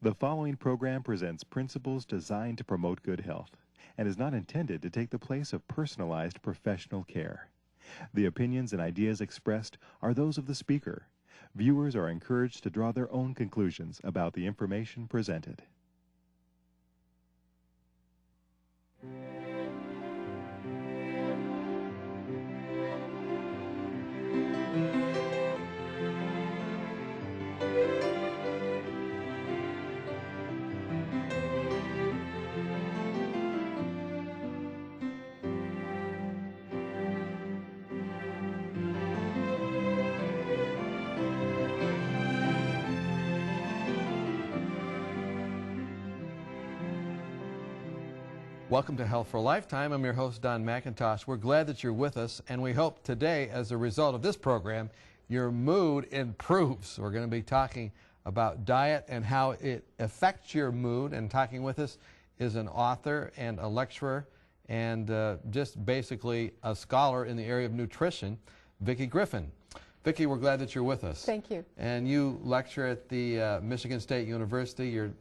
The following program presents principles designed to promote good health and is not intended to take the place of personalized professional care. The opinions and ideas expressed are those of the speaker. Viewers are encouraged to draw their own conclusions about the information presented. Welcome to Health for a Lifetime. I'm your host, Don McIntosh. We're glad that you're with us, and we hope today, as a result of this program, your mood improves. We're going to be talking about diet and how it affects your mood, and talking with us is an author and a lecturer and just basically a scholar in the area of nutrition, Vicki Griffin. Vicki, we're glad that you're with us. Thank you. And you lecture at the Michigan State University. You're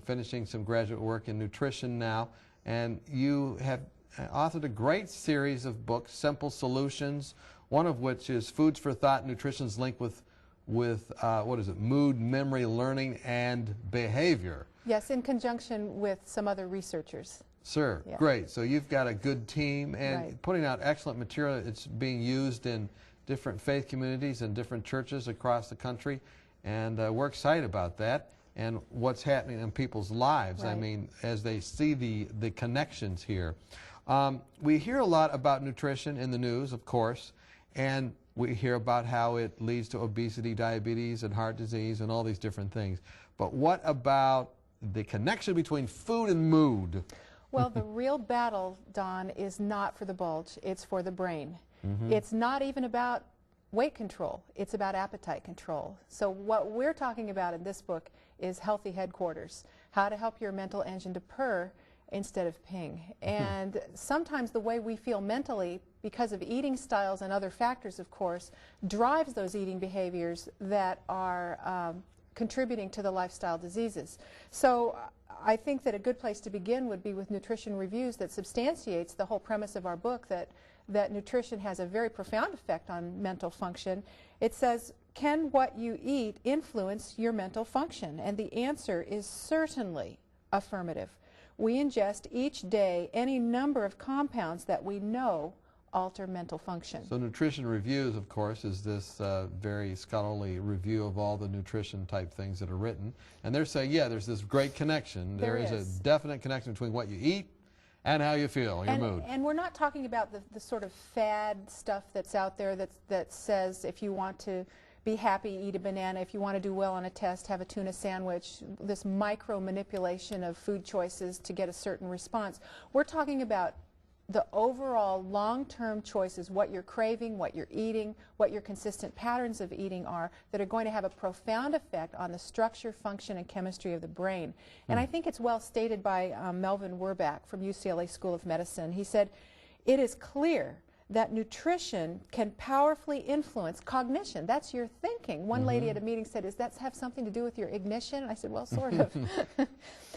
finishing some graduate work in nutrition now. And you have authored a great series of books, Simple Solutions, one of which is Foods for Thought, Nutrition's Link with what is it, Mood, Memory, Learning, and Behavior. Yes, in conjunction with some other researchers. Sure, yeah. Great. So you've got a good team and putting out excellent material. It's being used in different faith communities and different churches across the country, and we're excited about that and what's happening in people's lives. Right. I mean, as they see the connections here. We hear a lot about nutrition in the news, of course, and we hear about how it leads to obesity, diabetes, and heart disease, and all these different things. But what about the connection between food and mood? Well, the real battle, Don, is not for the bulge, it's for the brain. Mm-hmm. It's not even about weight control, it's about appetite control. So what we're talking about in this book is healthy headquarters, how to help your mental engine to purr instead of ping. And sometimes the way we feel mentally, because of eating styles and other factors, of course, drives those eating behaviors that are contributing to the lifestyle diseases. So I think that a good place to begin would be with nutrition reviews that substantiates the whole premise of our book, that nutrition has a very profound effect on mental function. It says, can what you eat influence your mental function? And the answer is certainly affirmative. We ingest each day any number of compounds that we know alter mental function. So Nutrition Reviews, of course, is this very scholarly review of all the nutrition type things that are written. And they're saying, yeah, there's this great connection. There is a definite connection between what you eat and how you feel, your mood. And we're not talking about the sort of fad stuff that's out there that says if you want to be happy, eat a banana. If you want to do well on a test, have a tuna sandwich. This micro manipulation of food choices to get a certain response. We're talking about the overall long-term choices, what you're craving, what you're eating, what your consistent patterns of eating are, that are going to have a profound effect on the structure, function, and chemistry of the brain. And I think it's well stated by Melvin Werbach from UCLA School of Medicine. He said, it is clear that nutrition can powerfully influence cognition. That's your thinking. One lady at a meeting said, does that have something to do with your ignition? And I said, well, sort of.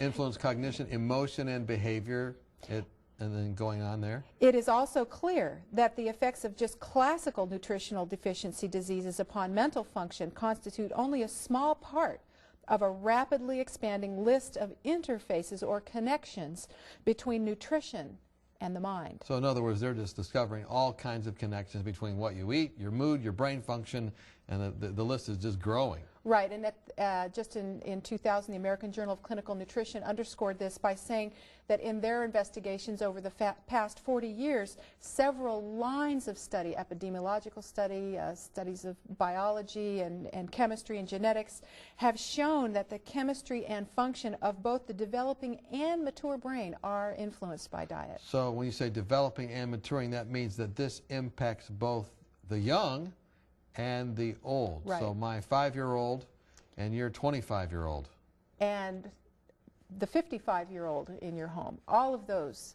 Influence cognition, emotion, and behavior, and then going on there. It is also clear that the effects of just classical nutritional deficiency diseases upon mental function constitute only a small part of a rapidly expanding list of interfaces or connections between nutrition and the mind. So in other words, they're just discovering all kinds of connections between what you eat, your mood, your brain function, and the list is just growing. Right, and just in 2000, the American Journal of Clinical Nutrition underscored this by saying that in their investigations over the past 40 years, several lines of study, epidemiological study, studies of biology and chemistry and genetics, have shown that the chemistry and function of both the developing and mature brain are influenced by diet. So when you say developing and maturing, that means that this impacts both the young and the old. Right. So my 5-year-old and your 25-year-old. And the 55-year-old in your home. All of those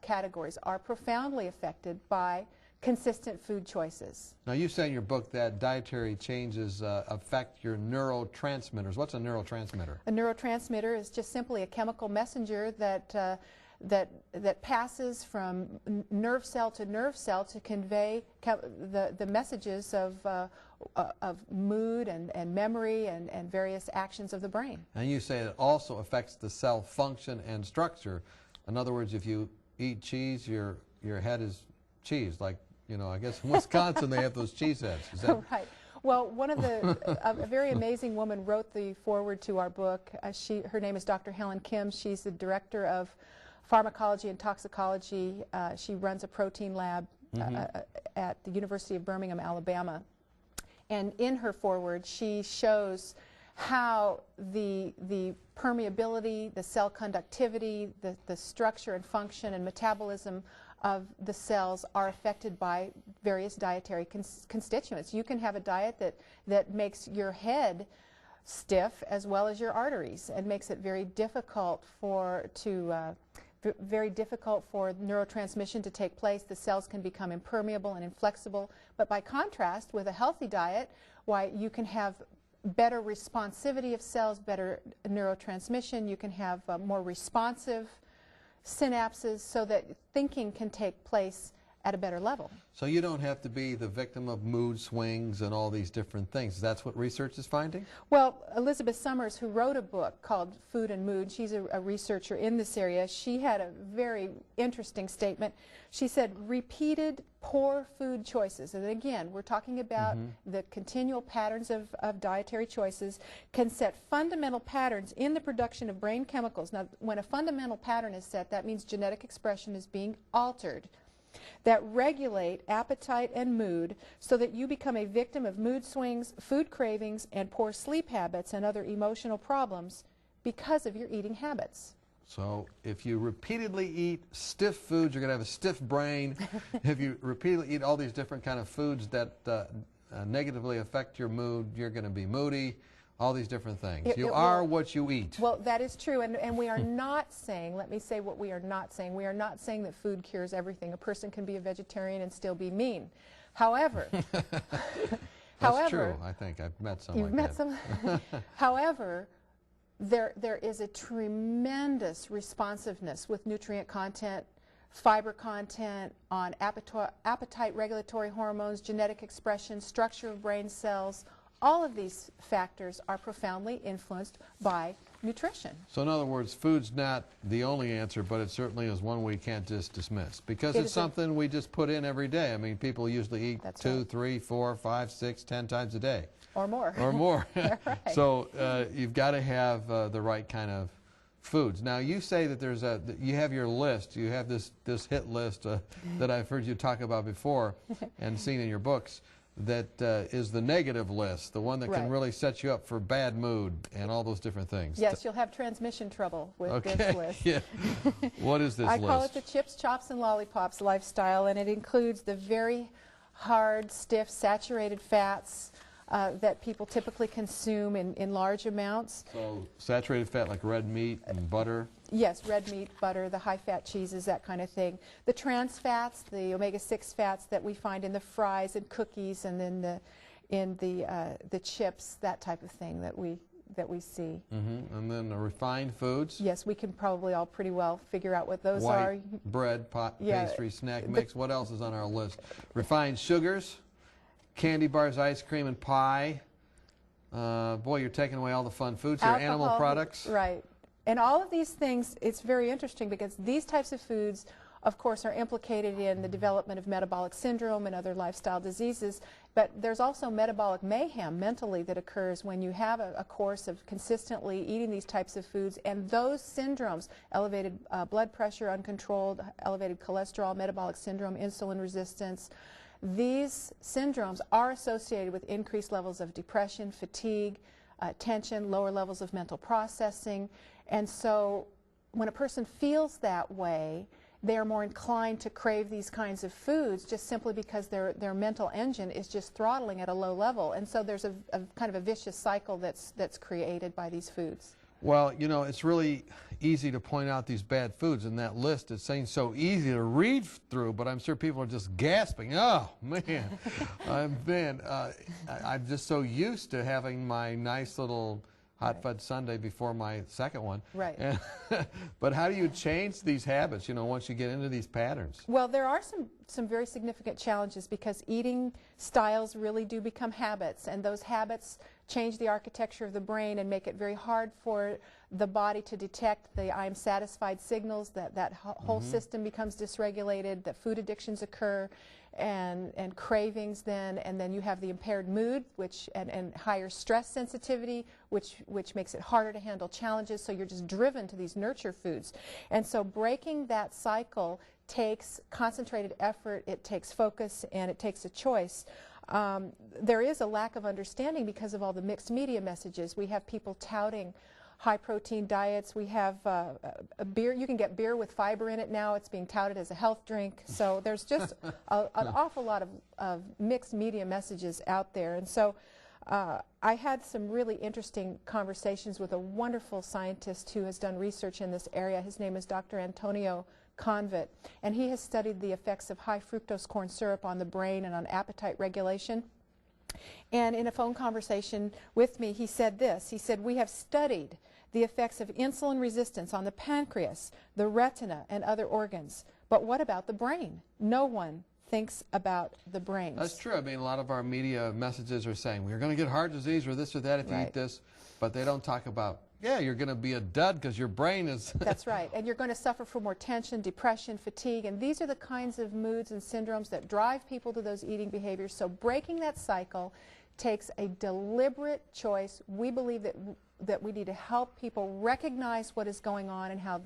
categories are profoundly affected by consistent food choices. Now, you say in your book that dietary changes affect your neurotransmitters. What's a neurotransmitter? A neurotransmitter is just simply a chemical messenger that that passes from nerve cell to convey the messages of mood and memory and various actions of the brain. And you say it also affects the cell function and structure. In other words, if you eat cheese, your head is cheese. Like, you know, I guess in Wisconsin they have those cheese heads. Is that right? Well, one of a very amazing woman wrote the foreword to our book. Her name is Dr. Helen Kim. She's the director of pharmacology and toxicology. She runs a protein lab at the University of Birmingham, Alabama. And in her foreword, she shows how the permeability, the cell conductivity, the structure and function and metabolism of the cells are affected by various dietary constituents. You can have a diet that makes your head stiff as well as your arteries and makes it very difficult for neurotransmission to take place. The cells can become impermeable and inflexible. But by contrast, with a healthy diet, why you can have better responsivity of cells, better neurotransmission. You can have more responsive synapses so that thinking can take place at a better level. So you don't have to be the victim of mood swings and all these different things. That's what research is finding? Well, Elizabeth Summers, who wrote a book called Food and Mood, she's a researcher in this area, she had a very interesting statement. She said, repeated poor food choices, and again, we're talking about the continual patterns of dietary choices, can set fundamental patterns in the production of brain chemicals. Now, when a fundamental pattern is set, that means genetic expression is being altered, that regulate appetite and mood so that you become a victim of mood swings, food cravings, and poor sleep habits and other emotional problems because of your eating habits. So if you repeatedly eat stiff foods, you're going to have a stiff brain. If you repeatedly eat all these different kind of foods that negatively affect your mood, you're going to be moody. All these different things. You are what you eat. Well, that is true, and we are not saying, let me say what we are not saying. We are not saying that food cures everything. A person can be a vegetarian and still be mean. However, that's true. I think I've met some like that. You've met some. However, there is a tremendous responsiveness with nutrient content, fiber content, on appetite regulatory hormones, genetic expression, structure of brain cells. All of these factors are profoundly influenced by nutrition. So in other words, food's not the only answer, but it certainly is one we can't just dismiss because it's something we just put in every day. I mean, people usually eat 2, 3, 4, 5, 6, 10 times a day. Or more. Or more. Right. So you've got to have the right kind of foods. Now you say that you have your list, you have this hit list that I've heard you talk about before and seen in your books. That is the negative list, the one that can really set you up for bad mood and all those different things. Yes, you'll have transmission trouble with this list. Yeah. What is this list? I call it the chips, chops, and lollipops lifestyle, and it includes the very hard, stiff, saturated fats that people typically consume in large amounts. So saturated fat like red meat and butter? Yes, red meat, butter, the high-fat cheeses, that kind of thing. The trans fats, the omega-6 fats that we find in the fries and cookies and then in the chips, that type of thing that we see. And then the refined foods? Yes, we can probably all pretty well figure out what those are. Bread, pastry, snack mix. What else is on our list? Refined sugars, candy bars, ice cream, and pie. Boy, you're taking away all the fun foods here. Alcohol, animal products. Right. And all of these things, it's very interesting because these types of foods, of course, are implicated in the development of metabolic syndrome and other lifestyle diseases. But there's also metabolic mayhem mentally that occurs when you have a course of consistently eating these types of foods. And those syndromes, elevated blood pressure, uncontrolled, elevated cholesterol, metabolic syndrome, insulin resistance, these syndromes are associated with increased levels of depression, fatigue, tension, lower levels of mental processing. And so when a person feels that way, they are more inclined to crave these kinds of foods just simply because their mental engine is just throttling at a low level. And so there's a kind of a vicious cycle that's created by these foods. Well, you know, it's really easy to point out these bad foods in that list. It seems so easy to read through, but I'm sure people are just gasping. Oh, man. I'm just so used to having my nice little hot fudge sundae before my second one. Right. And but how do you change these habits, you know, once you get into these patterns? Well, there are some very significant challenges because eating styles really do become habits, and those habits change the architecture of the brain and make it very hard for the body to detect the I'm satisfied signals, that whole system becomes dysregulated, that food addictions occur, and cravings then, and then you have the impaired mood, and higher stress sensitivity, which makes it harder to handle challenges, so you're just driven to these nurture foods. And so breaking that cycle takes concentrated effort, it takes focus, and it takes a choice. There is a lack of understanding because of all the mixed media messages. We have people touting high protein diets. We have a beer. You can get beer with fiber in it now. It's being touted as a health drink. So there's just an awful lot of mixed media messages out there. And so I had some really interesting conversations with a wonderful scientist who has done research in this area. His name is Dr. Antonio Convit, and he has studied the effects of high fructose corn syrup on the brain and on appetite regulation. And in a phone conversation with me, he said this. He said, "We have studied the effects of insulin resistance on the pancreas, the retina, and other organs. But what about the brain? No one thinks about the brain." That's true. I mean, a lot of our media messages are saying, we're going to get heart disease or this or that if you eat this, but they don't talk about, yeah, you're going to be a dud because your brain is... That's right. And you're going to suffer from more tension, depression, fatigue, and these are the kinds of moods and syndromes that drive people to those eating behaviors. So breaking that cycle takes a deliberate choice. We believe that we need to help people recognize what is going on and how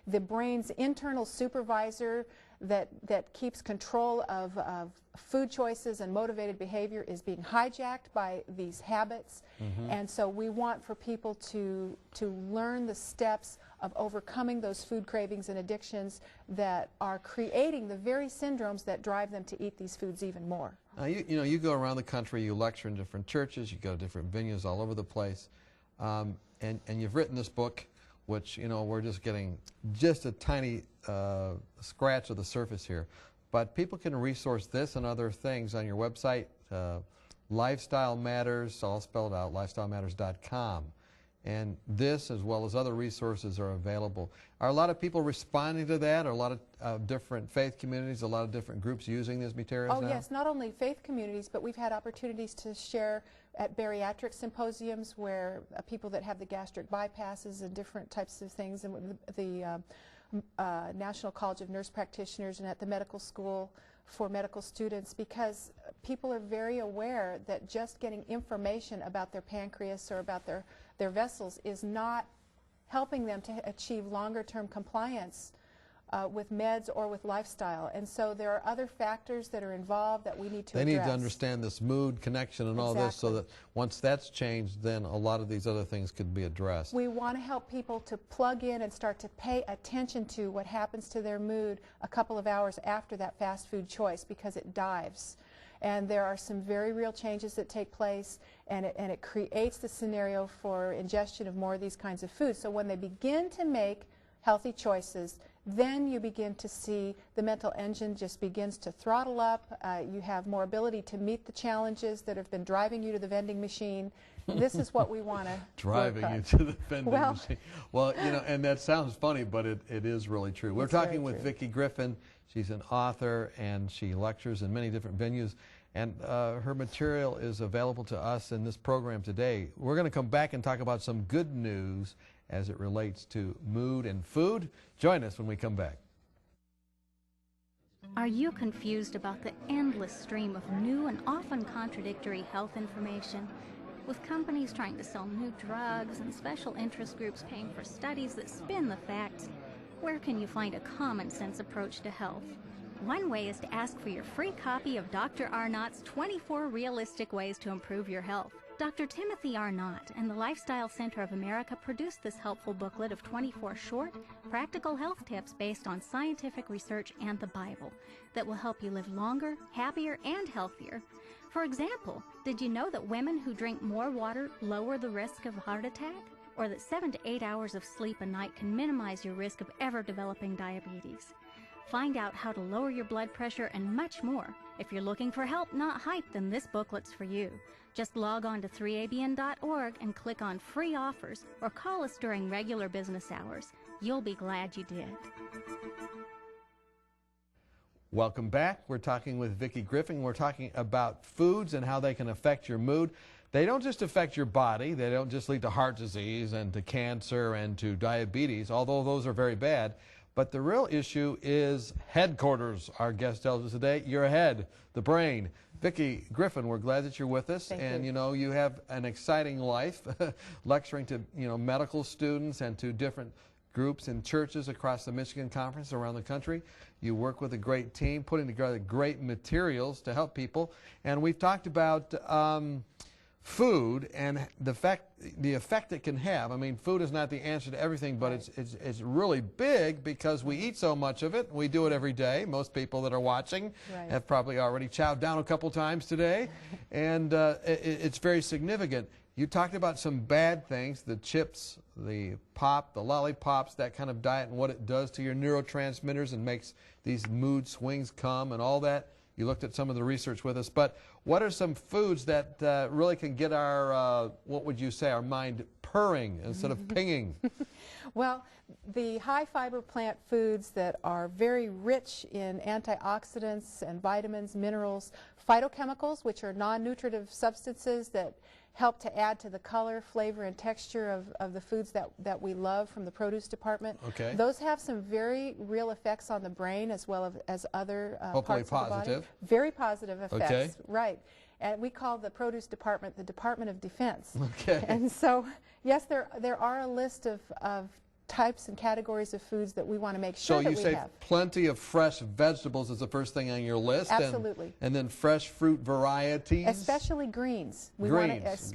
the brain's internal supervisor that keeps control of food choices and motivated behavior is being hijacked by these habits. And so we want for people to learn the steps of overcoming those food cravings and addictions that are creating the very syndromes that drive them to eat these foods even more. You know, you go around the country, you lecture in different churches, you go to different venues all over the place, and you've written this book, which, you know, we're just getting just a tiny scratch of the surface here. But people can resource this and other things on your website, Lifestyle Matters, all spelled out, lifestylematters.com. And this, as well as other resources, are available. Are a lot of people responding to that? Are a lot of different faith communities, a lot of different groups using these materials now? Oh, yes, not only faith communities, but we've had opportunities to share at bariatric symposiums where people that have the gastric bypasses and different types of things, and the National College of Nurse Practitioners, and at the medical school for medical students, because people are very aware that just getting information about their pancreas or about their vessels is not helping them to achieve longer-term compliance with meds or with lifestyle. And so there are other factors that are involved that we need to address. They need to understand this mood connection and all this, so that once that's changed, then a lot of these other things could be addressed. We want to help people to plug in and start to pay attention to what happens to their mood a couple of hours after that fast food choice, because it dives. And there are some very real changes that take place, and it creates the scenario for ingestion of more of these kinds of foods. So when they begin to make healthy choices, then you begin to see the mental engine just begins to throttle up. You have more ability to meet the challenges that have been driving you to the vending machine. This is what we want to driving you to the vending machine. Well, you know, and that sounds funny, but it is really true. We're talking with Vicki Griffin. She's an author, and she lectures in many different venues. And her material is available to us in this program today. We're going to come back and talk about some good news as it relates to mood and food. Join us when we come back. Are you confused about the endless stream of new and often contradictory health information? With companies trying to sell new drugs and special interest groups paying for studies that spin the facts, where can you find a common-sense approach to health? One way is to ask for your free copy of Dr. Arnott's 24 Realistic Ways to Improve Your Health. Dr. Timothy Arnott and the Lifestyle Center of America produced this helpful booklet of 24 short, practical health tips based on scientific research and the Bible that will help you live longer, happier, and healthier. For example, did you know that women who drink more water lower the risk of a heart attack? or that 7 to 8 hours of sleep a night can minimize your risk of ever developing diabetes. Find out how to lower your blood pressure and much more. If you're looking for help, not hype, then this booklet's for you. Just log on to 3abn.org and click on free offers or call us during regular business hours. You'll be glad you did. Welcome back. We're talking with Vicki Griffin. We're talking about foods and how they can affect your mood. They don't just affect your body. They don't just lead to heart disease and to cancer and to diabetes, although those are very bad. But the real issue is headquarters. Our guest tells us today, your head, the brain. Vicki Griffin, we're glad that you're with us. Thank you know, you have an exciting life lecturing to, medical students and to different groups and churches across the Michigan Conference around the country. You work with a great team, putting together great materials to help people. And we've talked about food and the effect it can have. I mean, food is not the answer to everything, but it's really big because we eat so much of it. We do it every day. Most people that are watching have probably already chowed down a couple times today, and it's very significant. You talked about some bad things, the chips, the pop, the lollipops, that kind of diet, and what it does to your neurotransmitters and makes these mood swings come and all that. You looked at some of the research with us, but what are some foods that really can get our, what would you say, our mind purring instead of pinging? Well, the high-fiber plant foods that are very rich in antioxidants and vitamins, minerals, phytochemicals, which are non-nutritive substances that help to add to the color, flavor, and texture of the foods that we love from the produce department. Okay. Those have some very real effects on the brain as well as other hopefully parts of the body. Very positive effects. Okay. Right. And we call the produce department the Department of Defense. Okay. And so, yes, there are a list of types and categories of foods that we want to make sure that we have. So you say plenty of fresh vegetables is the first thing on your list? Absolutely. And then fresh fruit varieties? Especially greens. Greens.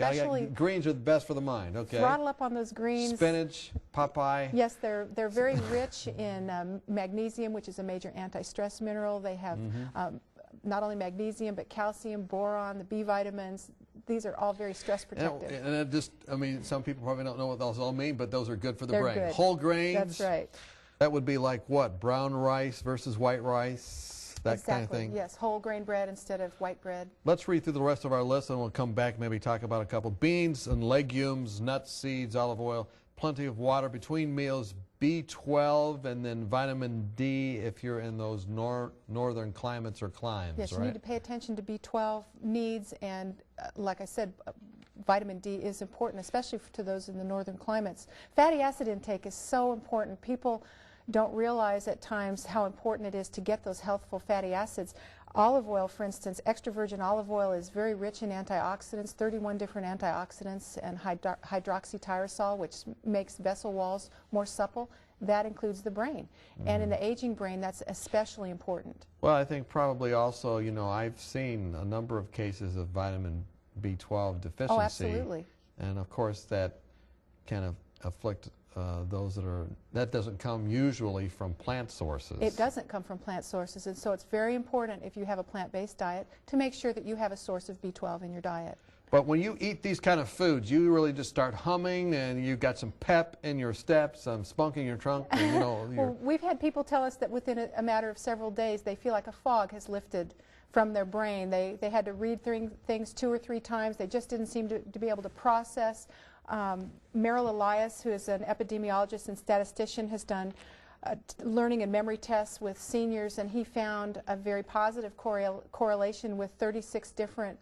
Greens are the best for the mind. Okay. Throttle up on those greens. Spinach, Popeye. Yes, they're very rich in magnesium, which is a major anti-stress mineral. They have not only magnesium, but calcium, boron, the B vitamins. These are all very stress protective. And it just, I mean, some people probably don't know what those all mean, but those are good for the brain. Good. Whole grains. That's right. That would be like what? Brown rice versus white rice? That kind of thing? Yes, whole grain bread instead of white bread. Let's read through the rest of our list and we'll come back, maybe talk about a couple. Beans and legumes, nuts, seeds, olive oil, plenty of water between meals, B12, and then vitamin D if you're in those northern climates or climes, yes, right? you need to pay attention to B12 needs, and like I said, vitamin D is important, especially to those in the northern climates. Fatty acid intake is so important. People don't realize at times how important it is to get those healthful fatty acids. Olive oil, for instance, extra virgin olive oil is very rich in antioxidants, 31 different antioxidants, and hydroxytyrosol, which makes vessel walls more supple. That includes the brain. And in the aging brain, that's especially important. Well, I think probably also, I've seen a number of cases of vitamin B12 deficiency. Oh, absolutely. And of course, that can afflict those that doesn't come usually from plant sources. It doesn't come from plant sources, and so it's very important if you have a plant-based diet to make sure that you have a source of B12 in your diet. But when you eat these kind of foods, you really just start humming, and you've got some pep in your steps, some spunk in your trunk. And, well, we've had people tell us that within a matter of several days, they feel like a fog has lifted from their brain. They had to read things 2 or 3 times. They just didn't seem to be able to process. Merrill Elias, who is an epidemiologist and statistician, has done learning and memory tests with seniors, and he found a very positive correlation with 36 different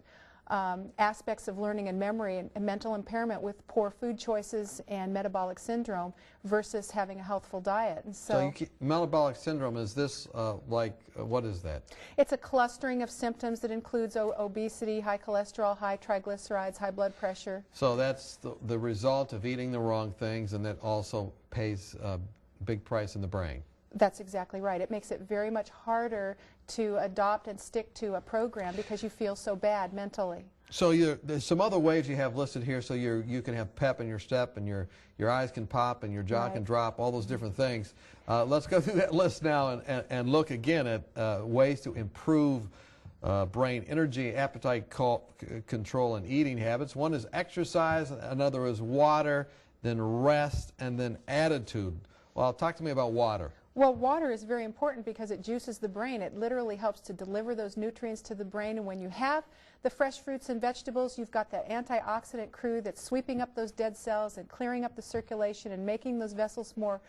aspects of learning and memory and mental impairment with poor food choices and metabolic syndrome versus having a healthful diet. And so metabolic syndrome, is this what is that? It's a clustering of symptoms that includes obesity, high cholesterol, high triglycerides, high blood pressure. So that's the result of eating the wrong things, and that also pays a big price in the brain. That's exactly right. It makes it very much harder to adopt and stick to a program because you feel so bad mentally. So there's some other ways you have listed here, so you can have pep in your step, and your eyes can pop, and your jaw can drop, all those different things. Let's go through that list now and look again at ways to improve brain energy, appetite control, and eating habits. One is exercise, another is water, then rest, and then attitude. Well, talk to me about water. Well, water is very important because it juices the brain. It literally helps to deliver those nutrients to the brain. And when you have the fresh fruits and vegetables, you've got that antioxidant crew that's sweeping up those dead cells and clearing up the circulation and making those vessels more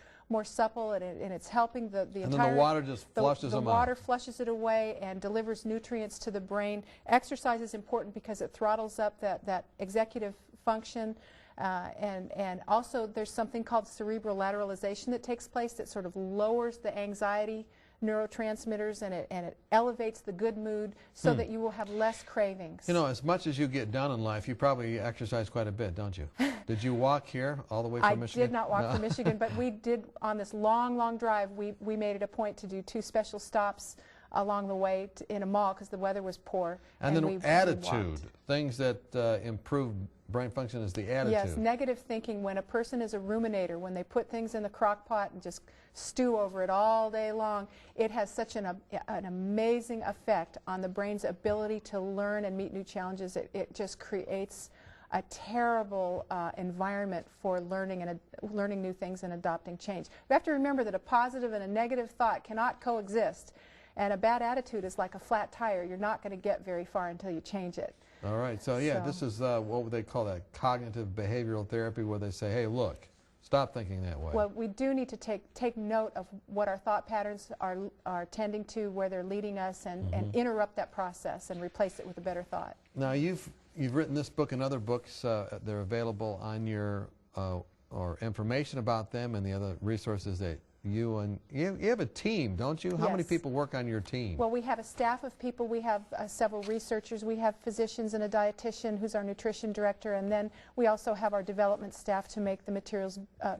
supple, and it's helping the entire... And then the water just flushes them out. The water flushes it away and delivers nutrients to the brain. Exercise is important because it throttles up that executive function. And also there's something called cerebral lateralization that takes place that sort of lowers the anxiety neurotransmitters, and it elevates the good mood so that you will have less cravings. You know, as much as you get done in life, you probably exercise quite a bit, don't you? Did you walk here all the way from Michigan? I did not walk from Michigan, but we did, on this long drive, we made it a point to do 2 special stops along the way in a mall because the weather was poor. And then attitude, things that improve brain function is the attitude. Yes, negative thinking. When a person is a ruminator, when they put things in the crock pot and just stew over it all day long, it has such an amazing effect on the brain's ability to learn and meet new challenges. It just creates a terrible environment for learning new things and adopting change. We have to remember that a positive and a negative thought cannot coexist, and a bad attitude is like a flat tire. You're not going to get very far until you change it. All right, so yeah, this is what would they call that, cognitive behavioral therapy, where they say, hey, look, stop thinking that way. Well, we do need to take note of what our thought patterns are tending to, where they're leading us, and interrupt that process and replace it with a better thought. Now, you've written this book and other books. They're available on your, or information about them and the other resources that you have a team, don't you? How many people work on your team? Well, we have a staff of people. We have several researchers. We have physicians and a dietitian who's our nutrition director, and then we also have our development staff to make the materials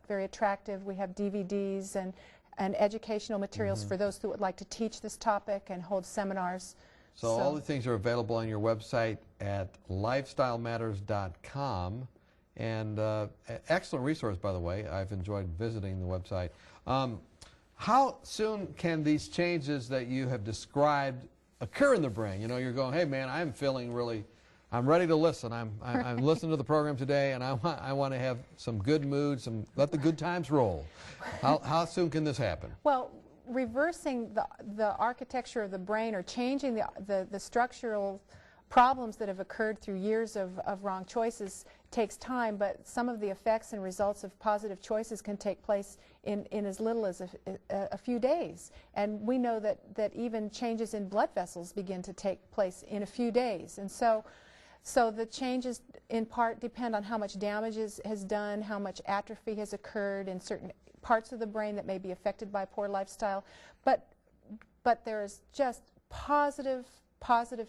very attractive. We have DVDs and educational materials for those who would like to teach this topic and hold seminars. So all the things are available on your website at lifestylematters.com. And excellent resource, by the way. I've enjoyed visiting the website. How soon can these changes that you have described occur in the brain? You know, you're going, hey, man, I'm feeling really, I'm ready to listen. I'm listening to the program today, and I want to have some good mood, let the good times roll. How soon can this happen? Well, reversing the architecture of the brain, or changing the structural problems that have occurred through years of wrong choices takes time, but some of the effects and results of positive choices can take place in as little as a few days. And we know that even changes in blood vessels begin to take place in a few days. And so the changes in part depend on how much damage has done, how much atrophy has occurred in certain parts of the brain that may be affected by poor lifestyle. But there is just positive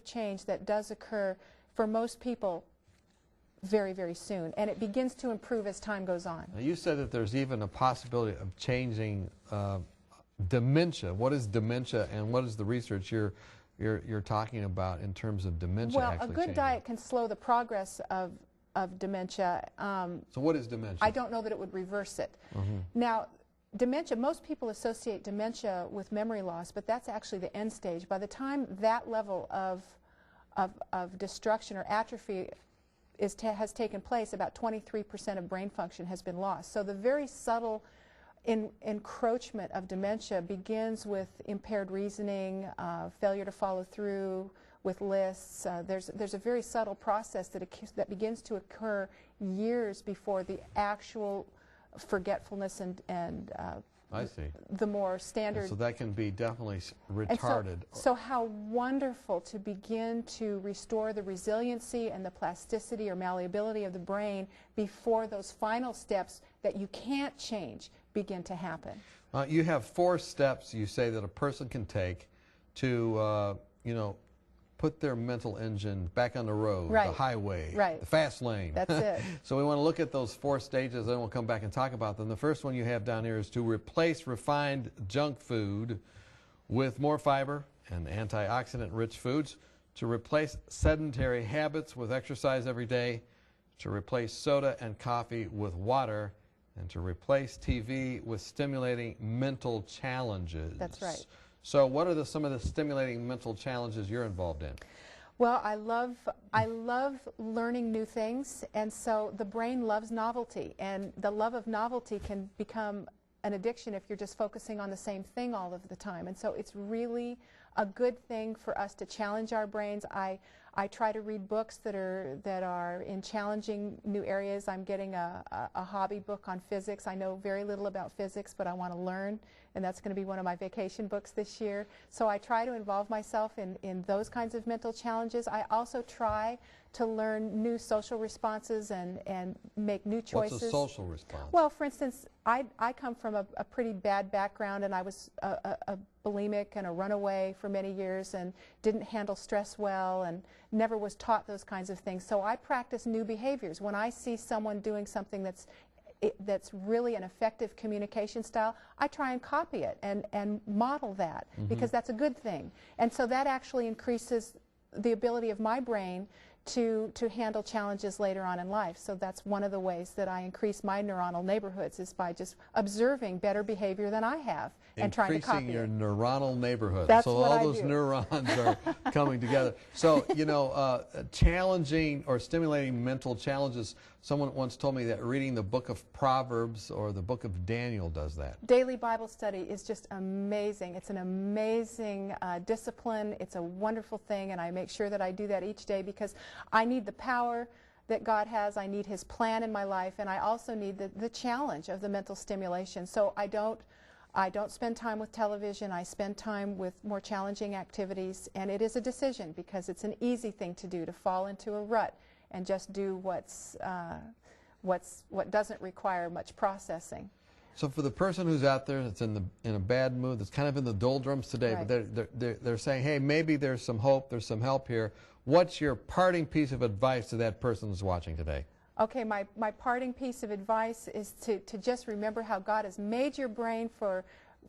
change that does occur for most people very, very soon, and it begins to improve as time goes on. Now, you said that there's even a possibility of changing dementia. What is dementia, and what is the research you're talking about in terms of dementia? Well, a good diet can slow the progress of dementia. So what is dementia? I don't know that it would reverse it. Now, dementia, most people associate dementia with memory loss, but that's actually the end stage. By the time that level of destruction or atrophy has taken place, about 23% of brain function has been lost. So the very subtle encroachment of dementia begins with impaired reasoning, failure to follow through with lists. There's a very subtle process that begins to occur years before the actual forgetfulness and I see. The more standard. And so that can be definitely retarded. So how wonderful to begin to restore the resiliency and the plasticity or malleability of the brain before those final steps that you can't change begin to happen. You have 4 steps, you say, that a person can take to, put their mental engine back on the road, the highway, the fast lane. That's it. So we want to look at those 4 stages, then we'll come back and talk about them. The first one you have down here is to replace refined junk food with more fiber and antioxidant-rich foods, to replace sedentary habits with exercise every day, to replace soda and coffee with water, and to replace TV with stimulating mental challenges. That's right. So what are some of the stimulating mental challenges you're involved in? Well, I love learning new things, and so the brain loves novelty, and the love of novelty can become an addiction if you're just focusing on the same thing all of the time. And so it's really a good thing for us to challenge our brains. I try to read books that are in challenging new areas. I'm getting a hobby book on physics. I know very little about physics, but I want to learn, and that's going to be one of my vacation books this year. So I try to involve myself in those kinds of mental challenges. I also try to learn new social responses and make new choices. What's a social response? Well, for instance, I come from a pretty bad background, and I was a bulimic and a runaway for many years and didn't handle stress well and never was taught those kinds of things. So I practice new behaviors. When I see someone doing something that's really an effective communication style, I try and copy it and model that, because that's a good thing. And so that actually increases the ability of my brain to handle challenges later on in life. So that's one of the ways that I increase my neuronal neighborhoods, is by just observing better behavior than I have and trying to copy it. Increasing your neuronal neighborhood. That's so what all I those do. neurons are coming together. So, you know, challenging or stimulating mental challenges. Someone once told me that reading the book of Proverbs or the book of Daniel does that. Daily Bible study is just amazing. It's an amazing discipline. It's a wonderful thing, and I make sure that I do that each day, because I need the power that God has. I need His plan in my life, and I also need the challenge of the mental stimulation. So I don't spend time with television. I spend time with more challenging activities, and it is a decision, because it's an easy thing to do, to fall into a rut and just do what doesn't require much processing. So for the person who's out there that's in a bad mood, that's kind of in the doldrums today, Right. but they're saying, hey, maybe there's some hope, there's some help here. What's your parting piece of advice to that person who's watching today? Okay, my parting piece of advice is to just remember how God has made your brain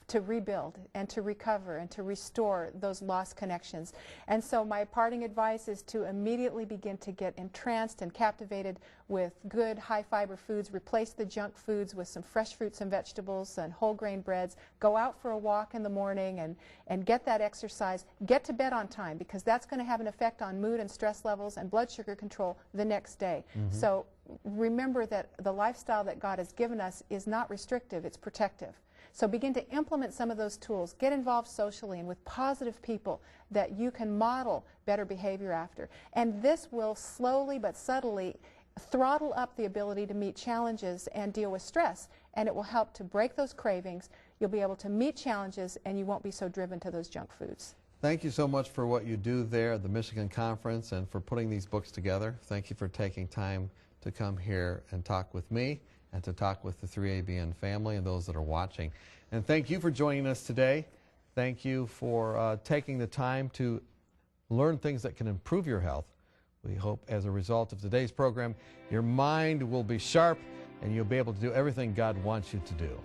to rebuild and to recover and to restore those lost connections. And so my parting advice is to immediately begin to get entranced and captivated with good high-fiber foods. Replace the junk foods with some fresh fruits and vegetables and whole grain breads. Go out for a walk in the morning and get that exercise. Get to bed on time, because that's going to have an effect on mood and stress levels and blood sugar control the next day. So remember that the lifestyle that God has given us is not restrictive, it's protective. So begin to implement some of those tools. Get involved socially and with positive people that you can model better behavior after. And this will slowly but subtly throttle up the ability to meet challenges and deal with stress. And it will help to break those cravings. You'll be able to meet challenges, and you won't be so driven to those junk foods. Thank you so much for what you do there at the Michigan Conference and for putting these books together. Thank you for taking time to come here and talk with me and to talk with the 3ABN family and those that are watching. And thank you for joining us today. Thank you for taking the time to learn things that can improve your health. We hope as a result of today's program, your mind will be sharp and you'll be able to do everything God wants you to do.